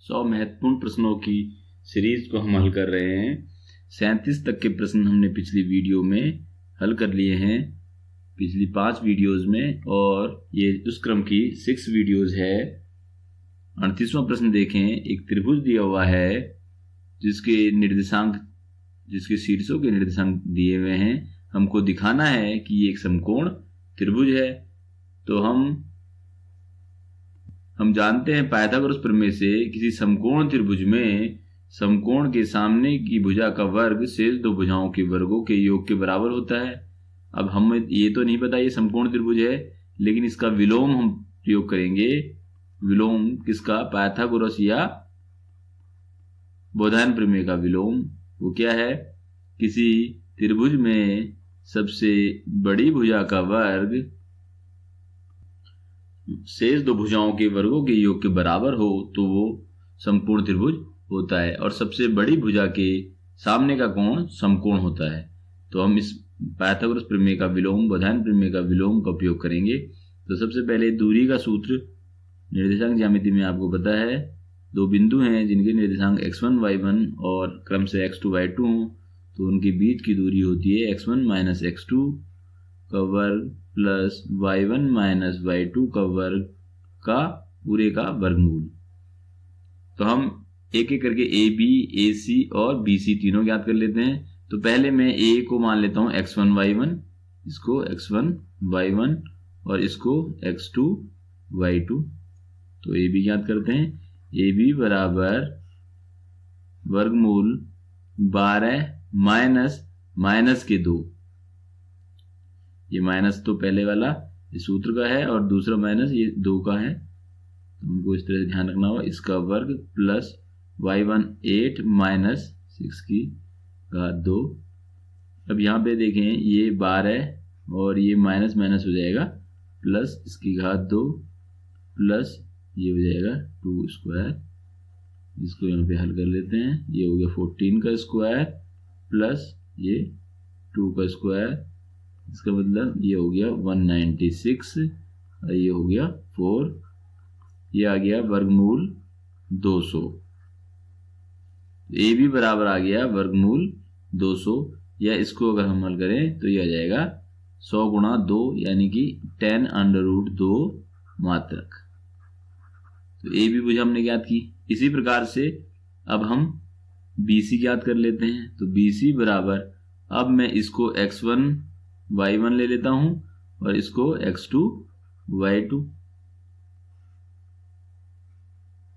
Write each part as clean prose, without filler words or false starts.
100 महत्वपूर्ण प्रश्नों की सीरीज को हम हल कर रहे हैं। 37 तक के प्रश्न हमने पिछली वीडियो में हल कर लिए हैं, पिछली 5 वीडियोस में, और ये उस क्रम की 6 वीडियोस है। 38वां प्रश्न देखें। एक त्रिभुज दिया हुआ है जिसके शीर्षों के निर्देशांक दिए हुए हैं। हमको दिखाना है कि ये एक समकोण त्रिभुज है। तो हम जानते हैं पाइथागोरस प्रमेय से किसी समकोण त्रिभुज में समकोण के सामने की भुजा का वर्ग शेष दो भुजाओं के वर्गों के योग के बराबर होता है। अब हमें ये तो नहीं पता ये समकोण त्रिभुज है, लेकिन इसका विलोम हम प्रयोग करेंगे। विलोम किसका? पाइथागोरस या बोधायन प्रमेय का विलोम। वो क्या है? किसी त्रिभुज में सबसे बड़ी भुजा का वर्ग शेष दो भुजाओं के वर्गों के योग के बराबर हो तो वो समकोण त्रिभुज होता है, और सबसे बड़ी भुजा के सामने का कोण समकोण होता है। तो हम इस पाइथागोरस प्रमेय का विलोम, बोधायन प्रमेय का विलोम का उपयोग करेंगे। तो सबसे पहले दूरी का सूत्र निर्देशांक ज्यामिति में आपको पता है, दो बिंदु हैं जिनके निर्देशांक x1 y1 और क्रम से x2 y2 हों, तो उनके बीच की दूरी होती है x1 माइनस x2 का वर्ग प्लस y1 माइनस y2 का वर्ग का पूरे का वर्गमूल। तो हम एक एक करके AB, AC और BC तीनों ज्ञात कर लेते हैं। तो पहले मैं A को मान लेता हूं x1 y1, इसको x1 y1 और इसको x2 y2। तो AB ज्ञात करते हैं। AB बराबर वर्गमूल 12 माइनस के 2। ये माइनस तो पहले वाला इस सूत्र का है और दूसरा माइनस ये 2 का है, तो हमको इस तरह से ध्यान रखना होगा। इसका वर्ग प्लस y1 8 माइनस 6 की घात 2। अब यहाँ पे देखें ये 12 और ये माइनस माइनस हो जाएगा, प्लस इसकी घात 2 प्लस ये हो जाएगा 2 स्क्वायर। इसको यहाँ पे हल कर लेते हैं। ये हो गया 14 का स्क्वायर प्लस ये 2 का स्क्वायर, इसका मतलब ये हो गया 196 और ये हो गया 4। ये आ गया वर्गमूल 200। ए भी बराबर आ गया वर्गमूल 200, या इसको अगर हम हल करें तो ये आ जाएगा 100 गुणा 2 यानी कि 10√2 मात्रक। तो ए भी भुजा हमने ज्ञात की। इसी प्रकार से अब हम BC ज्ञात कर लेते हैं। तो BC बराबर, अब मैं इसको x1 y1 ले लेता हूं और इसको x2 y2।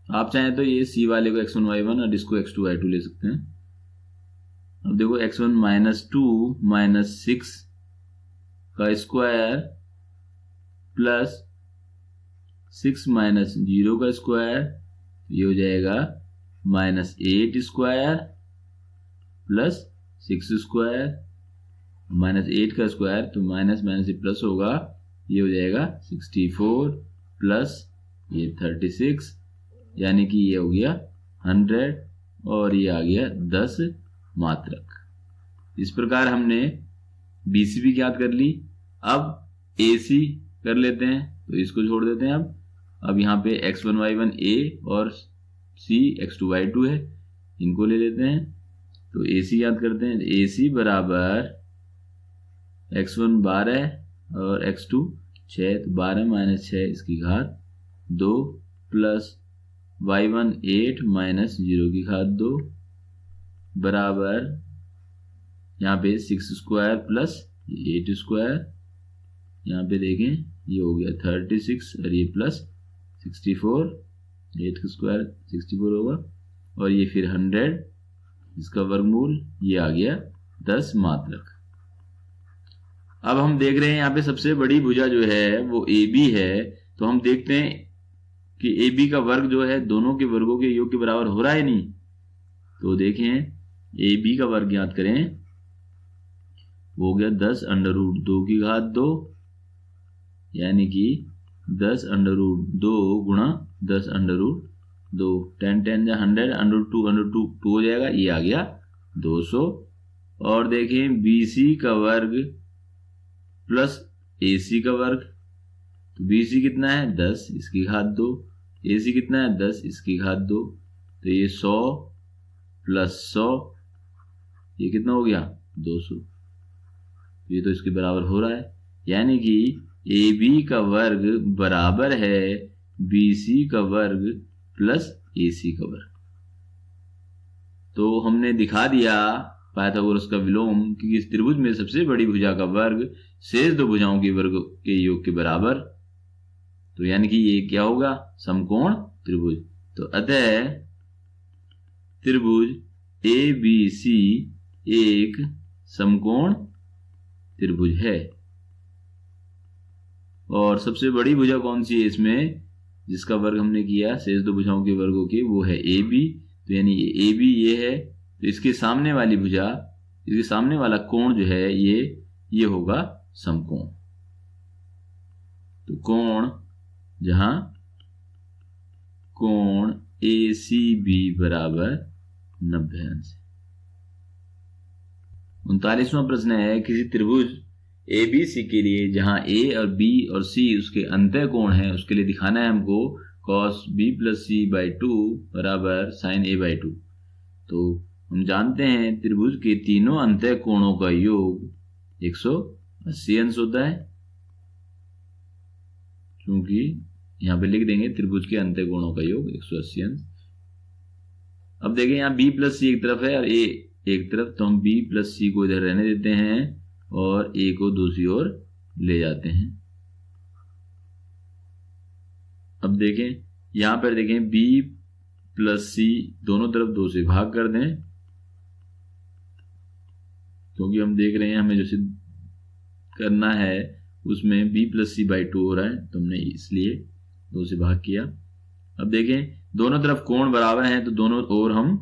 आप चाहें तो ये C वाले को x1 y1 और इसको x2 y2 ले सकते हैं। अब देखो x1 माइनस 2 माइनस 6 का स्क्वायर प्लस 6 माइनस 0 का स्क्वायर, ये हो जाएगा minus 8 square plus 6 square. Minus 8 का स्क्वायर तो माइनस माइनस से प्लस होगा, ये हो जाएगा 64 प्लस ये 36, यानी कि ये हो गया 100 और ये आ गया 10 मात्रक। इस प्रकार हमने BC भी ज्ञात कर ली। अब AC कर लेते हैं, तो इसको छोड़ देते हैं। अब यहाँ पे x1 y1 A और C x2 y2 है, इनको ले लेते हैं। तो AC याद करते हैं। AC बराबर x1 12 और x2 6, तो 12 माइनस 6 इसकी घात 2 प्लस y1 8 माइनस 0 की घात 2 बराबर यहाँ पे 6 स्क्वायर प्लस 8 स्क्वायर। यहाँ पे देखें ये हो गया 36 और ये प्लस 64, 8 का स्क्वायर 64 होगा, और ये फिर 100, इसका वर्गमूल ये आ गया 10 मात्रक। अब हम देख रहे हैं यहाँ पे सबसे बड़ी भुजा जो है वो AB है। तो हम देखते हैं कि AB का वर्ग जो है दोनों के वर्गों के योग के बराबर हो रहा है नहीं। तो देखें AB का वर्ग ज्ञात करें, वो हो गया 10√2 की घात 2, यानी कि 10√2 गुणा 10√2, 10 10 100 2 हो जाएगा, ये आ गया 200। और देखें BC का वर्ग प्लस AC का वर्ग, तो BC कितना है 10, इसकी घात 2, AC कितना है 10, इसकी घात 2, तो ये 100 प्लस 100 ये कितना हो गया 200। ये तो इसके बराबर हो रहा है, यानी कि ए बी का वर्ग बराबर है बी सी का वर्ग प्लस ए सी का वर्ग। तो हमने दिखा दिया पाइथागोरस का विलोम कि इस त्रिभुज में सबसे बड़ी भुजा का वर्ग शेष दो भुजाओं के वर्ग के योग के बराबर। तो यानी कि ये क्या होगा समकोण त्रिभुज। तो अतः त्रिभुज ए बी सी एक समकोण त्रिभुज है। और सबसे बड़ी भुजा कौन सी है इसमें जिसका वर्ग हमने किया शेष दो भुजाओं के वर्गों के, वो है ए बी। तो यानी ए बी ये है, तो इसके सामने वाली भुजा, इसके सामने वाला कोण जो है ये होगा समकोण। तो कोण जहां कोण ए सी बी बराबर 90 अंश। 39वां प्रश्न है किसी त्रिभुज ए बी सी के लिए जहां ए और बी और सी उसके अंतः कोण है, उसके लिए दिखाना है हमको cos b plus C by 2 बराबर साइन ए बाई 2। तो हम जानते हैं त्रिभुज के तीनों अंतः कोणों का योग 180 अंश होता है, क्योंकि यहां पे लिख देंगे त्रिभुज के अंतः कोणों का योग 180 अंश। अब देखें यहाँ b प्लस सी एक तरफ है और a एक तरफ, तो हम b प्लस सी को इधर रहने देते हैं और a को दूसरी ओर ले जाते हैं। अब देखें यहां पर देखें b प्लस सी दोनों तरफ 2 से भाग कर दें, क्योंकि हम देख रहे हैं हमें जो सिद्ध करना है उसमें b प्लस सी बाई 2 हो रहा है, तो हमने इसलिए 2 से भाग किया। अब देखें दोनों तरफ कोण बराबर हैं, तो दोनों ओर हम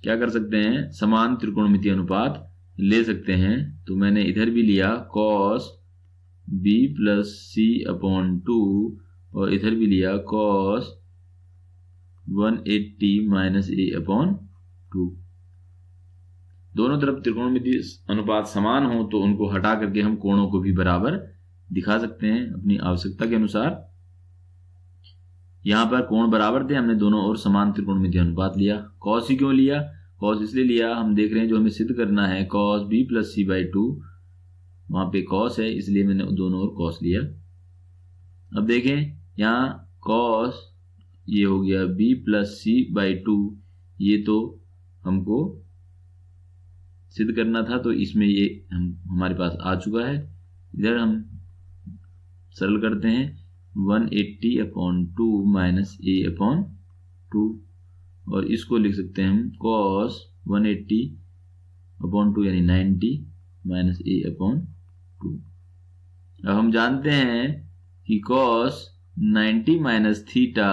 क्या कर सकते हैं समान त्रिकोणमितीय अनुपात ले सकते हैं। तो मैंने इधर भी लिया cos b प्लस सी अपॉन 2 और इधर भी लिया cos 180 माइनस ए अपॉन 2। दोनों तरफ त्रिकोणमितीय अनुपात समान हो तो उनको हटा करके हम कोणों को भी बराबर दिखा सकते हैं अपनी आवश्यकता के अनुसार। यहां पर कोण बराबर थे, हमने दोनों ओर समान त्रिकोणमितीय अनुपात लिया। cos ही क्यों लिया, cos इसलिए लिया हम देख रहे हैं जो हमें सिद्ध करना है cos b plus C by 2, वहां पे cos है इसलिए मैंने दोनों ओर cos लिया। अब देखें यहाँ cos ये हो गया b प्लस सी बाई 2, ये तो हमको सिद्ध करना था, तो इसमें ये हमारे पास आ चुका है। इधर हम सरल करते हैं 180 अपॉन 2 माइनस ए अपॉन 2, और इसको लिख सकते हैं हम cos 180 अपॉन 2 यानी 90 माइनस ए अपॉन 2। अब हम जानते हैं कि cos 90 माइनस थीटा,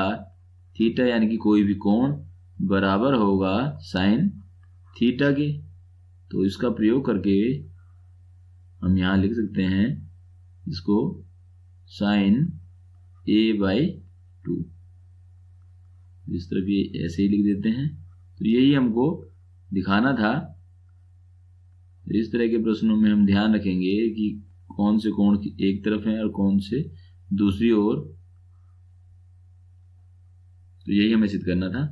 थीटा यानी कि कोई भी कोण बराबर होगा साइन थीटा के। तो इसका प्रयोग करके हम यहाँ लिख सकते हैं इसको साइन a बाई 2, इस तरफ ये ऐसे ही लिख देते हैं। तो यही हमको दिखाना था। इस तरह के प्रश्नों में हम ध्यान रखेंगे कि कौन से कोण एक तरफ हैं और कौन से दूसरी ओर, तो यही हमें सिद्ध करना था।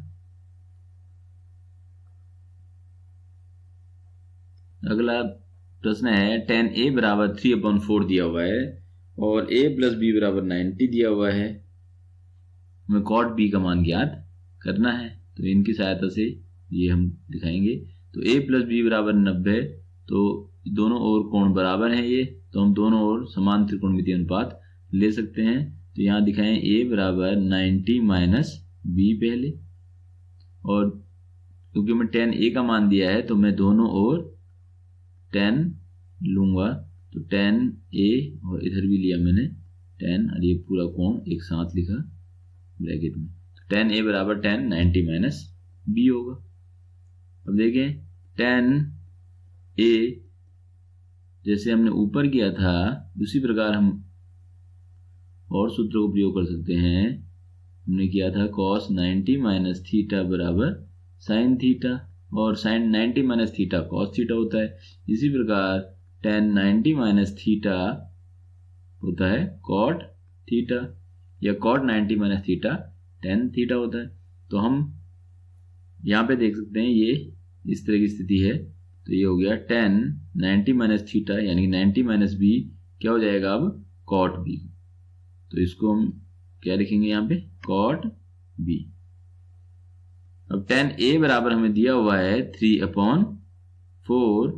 अगला प्रश्न है tan a बराबर 3/4 दिया हुआ है और a प्लस b बराबर 90 दिया हुआ है, हमें cot b का मान ज्ञात करना है। तो इनकी सहायता से ये हम दिखाएंगे। तो a प्लस b बराबर 90, तो दोनों ओर कोण बराबर हैं ये, तो हम दोनों ओर समान त्रिकोणमितीय अनुपात ले सकते हैं। तो यहाँ दिखाएं a बराबर 90 माइनस b पहले, और क्योंकि मैं tan a का मान दिया है तो मैं दोनों ओर tan लूंगा। तो tan a और इधर भी लिया मैंने tan, और ये पूरा कोण एक साथ लिखा ब्रैकेट में। तो tan a बराबर tan 90 माइनस b होगा। अब देखें tan a जैसे हमने ऊपर किया था उसी प्रकार हम और सूत्र को प्रयोग कर सकते हैं। हमने किया था cos 90 माइनस थीटा बराबर साइन थीटा, और sine 90 minus theta cos theta होता है। इसी प्रकार tan 90 माइनस थीटा होता है cot थीटा, या cot 90 minus theta tan theta होता है। तो हम यहाँ पे देख सकते हैं ये इस तरह की स्थिति है, तो ये हो गया 10 90 माइनस थीटा यानी 90 माइनस बी क्या हो जाएगा अब कॉट बी। तो इसको हम क्या लिखेंगे यहाँ पे कॉट बी। अब 10a बराबर हमें दिया हुआ है 3/4,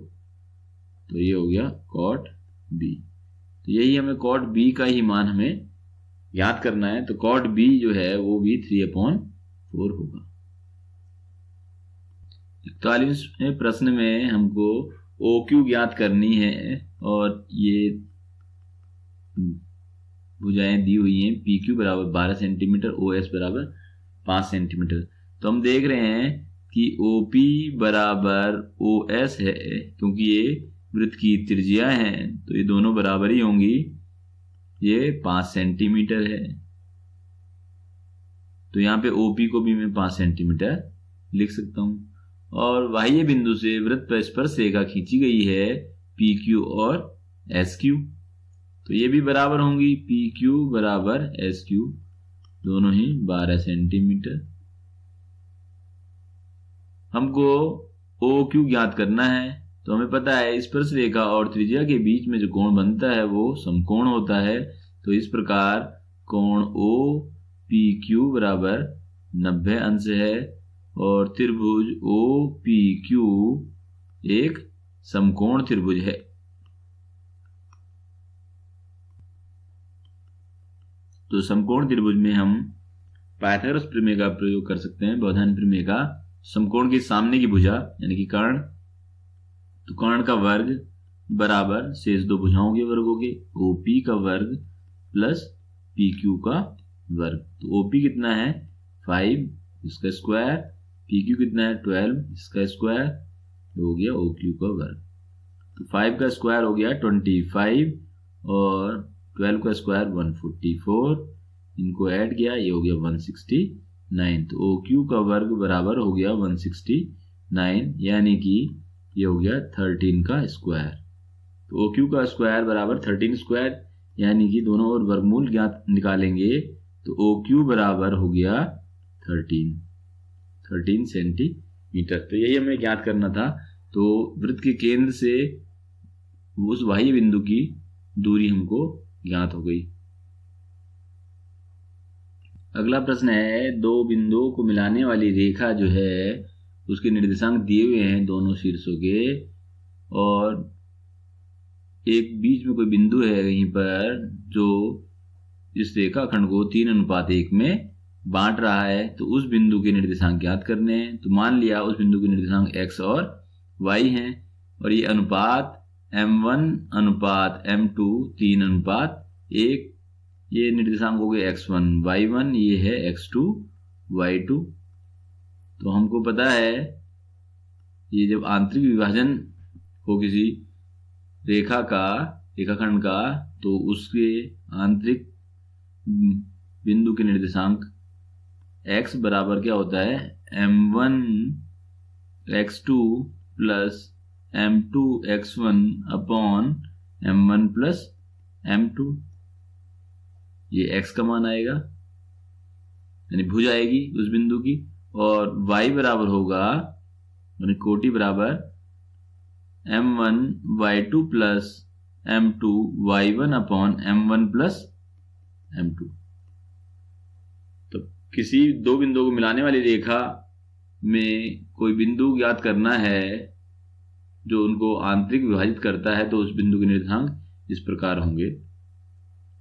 तो ये हो गया कॉट बी। तो यही हमें कॉट बी का ही मान हमें याद करना है, तो कॉट बी जो है वो भी 3/4 होगा। 41वें प्रश्न में हमको OQ ज्ञात करनी है और ये भुजाएं दी हुई हैं PQ बराबर 12 सेंटीमीटर, OS बराबर 5 सेंटीमीटर। तो हम देख रहे हैं कि OP बराबर OS है, क्योंकि ये वृत्त की त्रिज्या है तो ये दोनों बराबर ही होंगी, ये 5 सेंटीमीटर है। तो यहाँ पे OP को भी मैं 5 सेंटीमीटर लिख सकता हूं। और बाह्य बिंदु से वृत्त पर स्पर्श रेखा खींची गई है PQ और SQ, तो ये भी बराबर होंगी, PQ बराबर SQ, दोनों ही 12 सेंटीमीटर। हमको OQ ज्ञात करना है, तो हमें पता है स्पर्श रेखा और त्रिज्या के बीच में जो कोण बनता है वो समकोण होता है। तो इस प्रकार कोण OPQ बराबर 90 अंश है और त्रिभुज OPQ एक समकोण त्रिभुज है। तो समकोण त्रिभुज में हम पाइथागोरस प्रमेय का प्रयोग कर सकते हैं, व्यवधान प्रमेय का। समकोण के सामने की भुजा यानी कि कर्ण, तो कर्ण का वर्ग बराबर शेष दो भुजाओं के वर्गों के, OP का वर्ग प्लस PQ का वर्ग। तो OP कितना है 5, इसका स्क्वायर, PQ कितना है 12, इसका स्क्वायर, हो गया OQ का वर्ग। तो 5 का स्क्वायर हो गया 25 और 12 का स्क्वायर 144, इनको ऐड किया ये हो गया 169। तो OQ का वर्ग बराबर हो गया 169, यानी कि ये हो गया 13 का स्क्वायर। तो OQ का स्क्वायर बराबर 13 स्क्वायर, यानी कि दोनों ओर वर्गमूल ज्ञात निकालेंगे तो OQ बराबर हो गया 13 सेंटीमीटर। तो यही हमें ज्ञात करना था। तो वृत्त के केंद्र से उस बाह्य बिंदु की दूरी हमको ज्ञात हो गई। अगला प्रश्न है, दो बिंदुओं को मिलाने वाली रेखा जो है उसके निर्देशांक दिए हुए हैं दोनों शीर्षों के, और एक बीच में कोई बिंदु है कहीं पर जो इस रेखाखंड को 3:1 में बांट रहा है। तो उस बिंदु के निर्देशांक ज्ञात करने हैं। तो मान लिया उस बिंदु के निर्देशांक x और y हैं और ये अनुपात m1:m2 3:1, ये निर्देशांक हो गए x1 y1, ये है x2 y2। तो हमको पता है ये जब आंतरिक विभाजन हो किसी रेखाखंड का, तो उसके आंतरिक बिंदु के निर्देशांक x बराबर क्या होता है m1 x2 plus m2 x1 upon m1 plus m2, ये x का मान आएगा यानी भुज आएगी उस बिंदु की। और y बराबर होगा यानी कोटि बराबर m1 y2 plus m2 y1 upon m1 plus m2। तो किसी दो बिंदुओं को मिलाने वाली रेखा में कोई बिंदु ज्ञात करना है जो उनको आंतरिक विभाजित करता है, तो उस बिंदु के निर्देशांक इस प्रकार होंगे,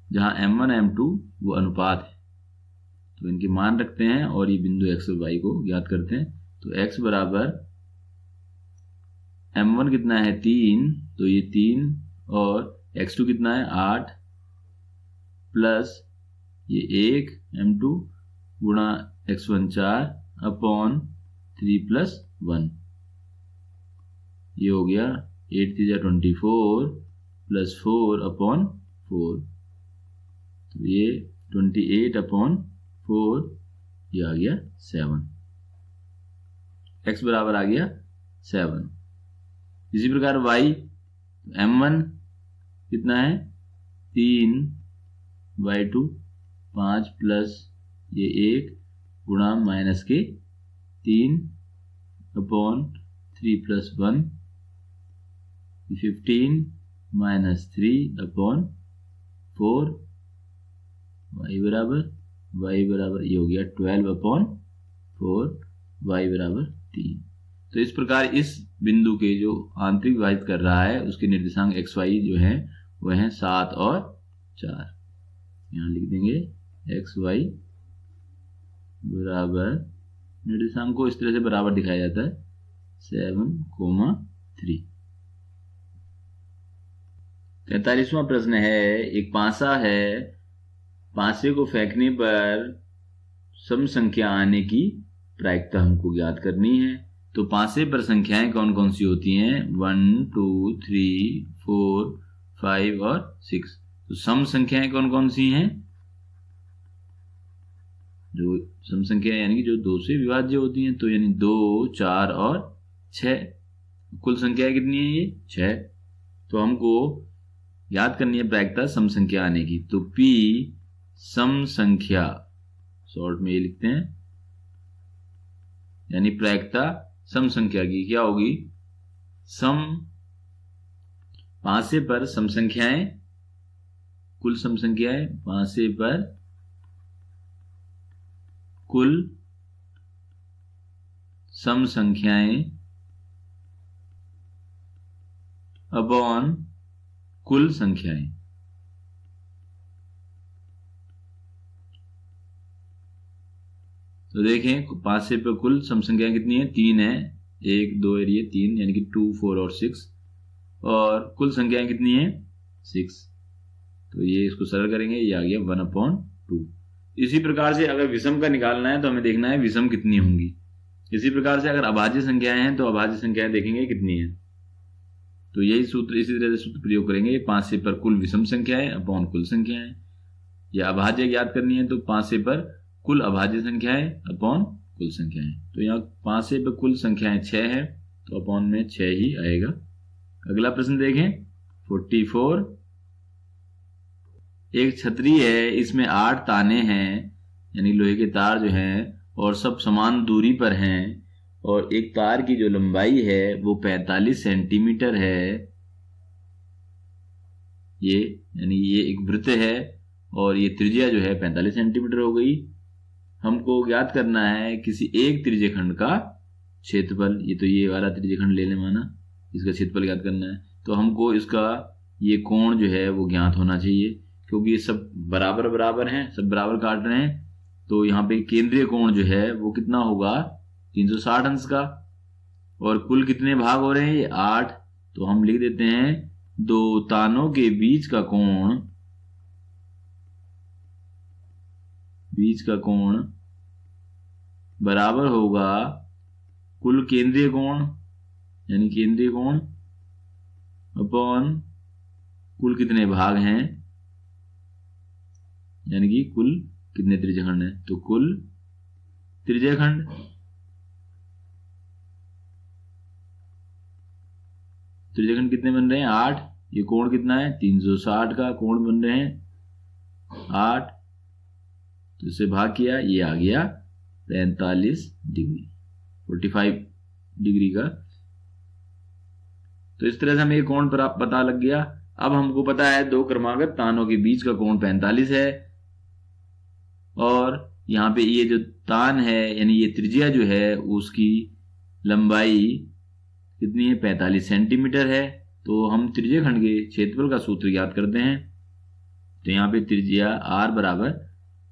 जहां m1 m2 वो अनुपात है। तो इनके मान रखते हैं और ये बिंदु x और y को ज्ञात करते हैं। तो x बराबर m1 कितना है 3, तो ये 3, और x2 कितना है 8 प्लस ये 1 m2 गुणा x1 4 अपॉन 3 प्लस 1, ये हो गया 8 3 24 प्लस 4 अपॉन 4, तो ये 28 अपॉन 4, ये आ गया 7, x बराबर आ गया 7। इसी प्रकार y m1 कितना है 3 y2 5 प्लस ये 1 गुणा माइनस के 3 upon 3 plus 1, 15 minus 3 upon 4, y बराबर ये हो गया 12 अपॉन 4, y बराबर 3। तो इस प्रकार इस बिंदु के जो आंतरिक विभाजित कर रहा है उसके निर्देशांक एक्स वाई जो है वह है 7 और 4। यहाँ लिख देंगे एक्स वाई बराबर, निर्देशांक को इस तरह से बराबर दिखाया जाता है 7, 3। 43वां प्रश्न है, एक पासा है, पासे को फेंकने पर सम संख्या आने की प्रायिकता हमको ज्ञात करनी है। तो पासे पर संख्याएं कौन कौन सी होती हैं? 1, 2, 3, 4, 5 और 6। तो सम संख्याएं कौन कौन सी हैं? जो सम संख्या यानी कि जो 2 से विभाज्य होती हैं, तो यानी 2, 4 और 6। कुल संख्या कितनी है? ये 6। तो हमको याद करनी है प्रायिकता सम संख्या आने की। तो P सम संख्या, शॉर्ट में ये लिखते हैं, यानी प्रायिकता सम संख्या की क्या होगी? सम पासे पर सम संख्याएं, कुल सम संख्याएं, पासे पर कुल सम संख्याएं अपॉन कुल संख्याएं। तो देखें पासे पर कुल सम संख्याएं कितनी है? 3 है, 1, 2 और ये 3, यानी कि 2, 4 और 6। और कुल संख्याएं कितनी है? 6। तो ये इसको सरल करेंगे, ये आ गया 1/2। इसी प्रकार से अगर विषम का निकालना है तो हमें देखना है विषम कितनी होंगी। इसी प्रकार से अगर अभाज्य संख्याएं हैं तो अभाज्य संख्याएं देखेंगे कितनी है। तो यही सूत्र, इसी तरह से सूत्र प्रयोग करेंगे, पासे पर कुल विषम संख्याएं अपॉन कुल संख्याएं। या अभाज्य ज्ञात करनी है तो पासे पर कुल अभाज्य संख्याएं अपॉन कुल संख्याएं। तो यहाँ पासे पर कुल संख्याएं 6 है, तो अपॉन में 6 ही आएगा। अगला प्रश्न देखें 44। एक छतरी है, इसमें 8 ताने हैं, यानी लोहे के तार जो हैं, और सब समान दूरी पर हैं, और एक तार की जो लंबाई है वो 45 सेंटीमीटर है। ये यानी ये एक वृत्त है और ये त्रिज्या जो है 45 सेंटीमीटर हो गई। हमको ज्ञात करना है किसी एक त्रिज्यखंड का क्षेत्रफल। ये तो ये वाला त्रिज्यखंड ले लें माना, इसका क्षेत्रफल ज्ञात करना है। तो हमको इसका ये कोण जो है वो ज्ञात होना चाहिए, क्योंकि ये सब बराबर बराबर हैं, सब बराबर काट रहे हैं। तो यहाँ पे केंद्रीय कोण जो है वो कितना होगा? 360 अंश का। और कुल कितने भाग हो रहे हैं? ये 8। तो हम लिख देते हैं 2 तानों के बीच का कोण बराबर होगा कुल केंद्रीय कोण, यानी केंद्रीय कोण अपॉन कुल कितने भाग हैं, यानी कि कुल कितने त्रिज्यखंड हैं। तो कुल त्रिज्यखंड, त्रिज्यखंड कितने बन रहे हैं? 8। ये कोण कितना है? 360 का कोण बन रहे हैं 8। तो इससे भाग किया, ये आ गया 45 डिग्री, 45 डिग्री का। तो इस तरह से हमें ये कोण पर पता लग गया। अब हमको पता है 2 क्रमागत तानों के बीच का कोण 45 है, और यहाँ पे ये जो तान है यानी ये त्रिज्या जो है उसकी लंबाई कितनी है? 45 सेंटीमीटर है। तो हम त्रिज्यखंड के क्षेत्रफल का सूत्र ज्ञात करते हैं। तो यहाँ पे त्रिज्या r बराबर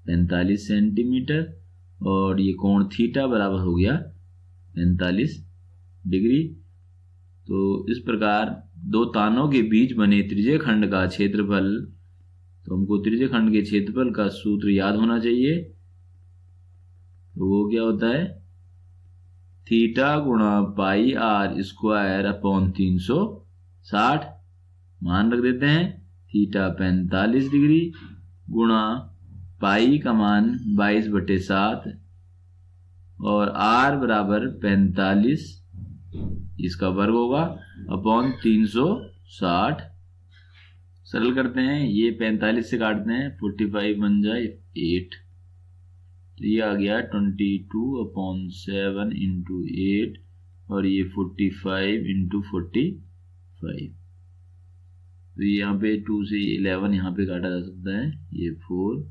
45 सेंटीमीटर और ये कोण थीटा बराबर हो गया 45 डिग्री। तो इस प्रकार 2 तानों के बीच बने त्रिज्यखंड का क्षेत्रफल, तो हमको त्रिज्यखंड के क्षेत्रफल का सूत्र याद होना चाहिए। तो वो क्या होता है? थीटा गुणा पाई आर स्क्वायर अपॉन 360। मान रख देते हैं थीटा 45 डिग्री गुणा पाई का मान 22/7 और आर बराबर 45, इसका वर्ग होगा अपॉन 360। सरल करते हैं, ये 45 से काटते हैं, 45 बन जाए 8। तो ये आ गया 22/7 × 8 और ये 45 इंटू 45। तो यहाँ पे 2 से 11 यहाँ पे काटा जा सकता है, ये 4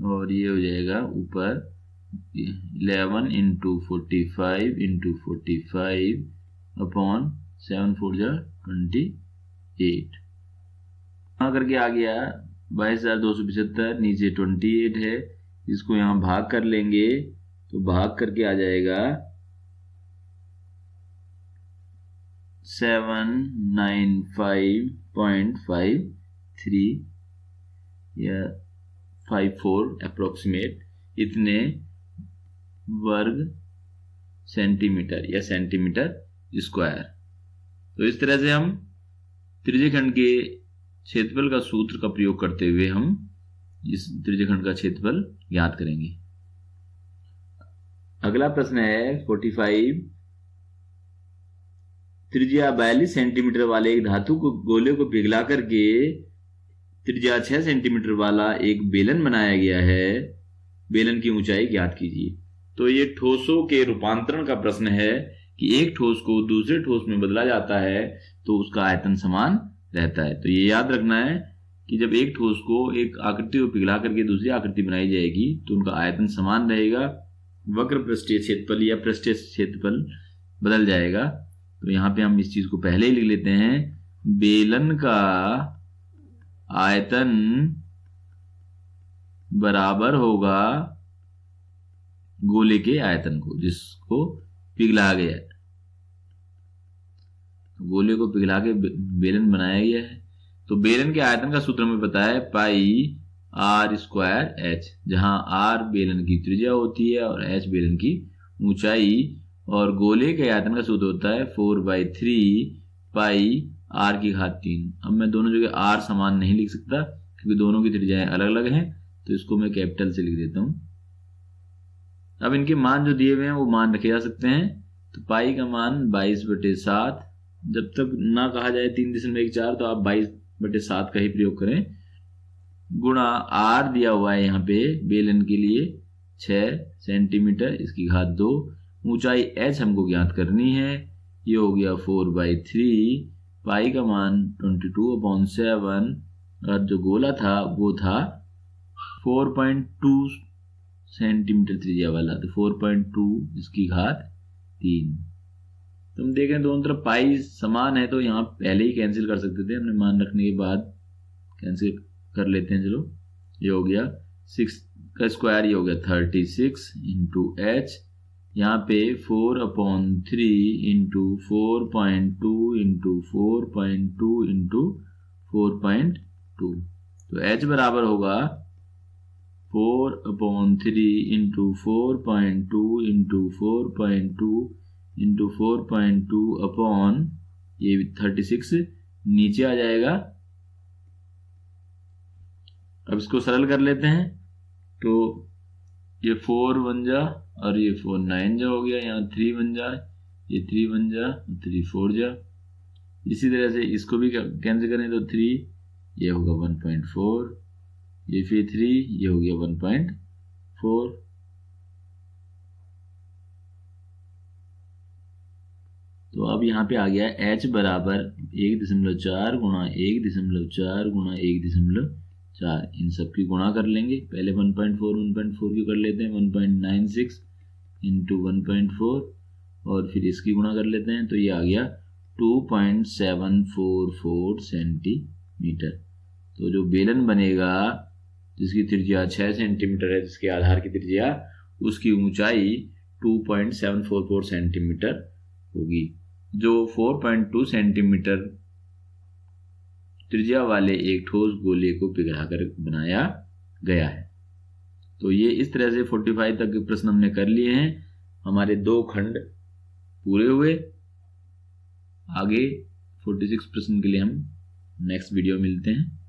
और ये हो जाएगा ऊपर 11 इंटू 45 इंटू 45 अपॉन 7 4 जा 28। करके आ गया 2275, नीचे 28 है, इसको यहाँ भाग कर लेंगे तो भाग करके आ जाएगा 795.53 या 54 अप्रोक्सीमेट इतने वर्ग सेंटीमीटर या सेंटीमीटर स्क्वायर। तो इस तरह से हम त्रिज्यखंड के क्षेत्रफल का सूत्र का प्रयोग करते हुए हम इस त्रिज्यखंड का क्षेत्रफल ज्ञात करेंगे। अगला प्रश्न है 45। त्रिज्या 42 सेंटीमीटर वाले एक धातु को गोले को पिघला करके त्रिज्या 6 सेंटीमीटर वाला एक बेलन बनाया गया है, बेलन की ऊंचाई ज्ञात कीजिए। तो ये ठोसों के रूपांतरण का प्रश्न है कि एक ठोस को दूसरे ठोस में बदला जाता है तो उसका आयतन समान रहता है। तो ये याद रखना है कि जब एक ठोस को एक आकृति को पिघला करके दूसरी आकृति बनाई जाएगी तो उनका आयतन समान रहेगा, वक्र पृष्ठीय क्षेत्रफल या पृष्ठीय क्षेत्रफल बदल जाएगा। तो यहाँ पे हम इस चीज को पहले ही लिख लेते हैं, बेलन का आयतन बराबर होगा गोले के आयतन को जिसको पिघला गया है। गोले को पिघला के बेलन बनाया गया है। तो बेलन के आयतन का सूत्र हमें पता है पाई आर स्क्वायर एच, जहां आर बेलन की त्रिज्या होती है और एच बेलन की ऊंचाई, और गोले के आयतन का सूत्र होता है 4/3 पाई आर की घात 3। अब मैं दोनों जगह आर समान नहीं लिख सकता क्योंकि दोनों की त्रिज्याएं अलग अलग हैं, तो इसको मैं कैपिटल से लिख देता हूं। अब इनके मान जो दिए हुए हैं वो मान रखे जा सकते हैं। तो पाई का मान 22/7, जब तक ना कहा जाए 3.14 तो आप 22/7 का ही प्रयोग करें, गुणा आर दिया हुआ है यहाँ पे बेलन के लिए 6 सेंटीमीटर, इसकी घात 2, ऊंचाई एच हमको ज्ञात करनी है, ये हो गया 4/3, पाई का मान 22/7 और जो गोला था वो था 4.2 सेंटीमीटर त्रिज्या वाला, तो 4.2 इसकी घात 3। तुम देखें दोनों तरफ पाई समान है तो यहाँ पहले ही कैंसिल कर सकते थे, हमने मान रखने के बाद कैंसिल कर लेते हैं। चलो ये हो गया 6 का स्क्वायर, ये हो गया 36 इंटू एच, यहाँ पे 4/3 इंटू 4.2 इंटू 4.2 इंटू 4.2, तो एच बराबर होगा 4/3 इंटू 4.2 इंटू 4.2 इंटू 4.2 अपॉन ये 36 नीचे आ जाएगा। अब इसको सरल कर लेते हैं, तो ये 4 बन जा और ये 4 9 जा हो गया, यहाँ 3 बन जा, ये 3 बन जा, 3 4 जा। इसी तरह से इसको भी कैंसिल करें तो 3, ये होगा 1.4, ये फिर 3, ये हो गया 1.4। तो अब यहाँ पे आ गया h बराबर 1.4 गुणा 1.4 गुणा 1.4, इन सब की गुणा कर लेंगे। पहले 1.4 की कर लेते हैं, 1.96 इंटू 1.4 और फिर इसकी गुणा कर लेते हैं, तो ये आ गया 2.744 सेंटीमीटर। तो जो बेलन बनेगा जिसकी त्रिज्या 6 सेंटीमीटर है, जिसके आधार की त्रिज्या, उसकी ऊंचाई 2.744 सेंटीमीटर होगी, जो 4.2 सेंटीमीटर त्रिज्या वाले एक ठोस गोले को पिघलाकर बनाया गया है। तो ये इस तरह से 45 तक के प्रश्न हमने कर लिए हैं। हमारे 2 खंड पूरे हुए। आगे 46 प्रश्न के लिए हम नेक्स्ट वीडियो मिलते हैं।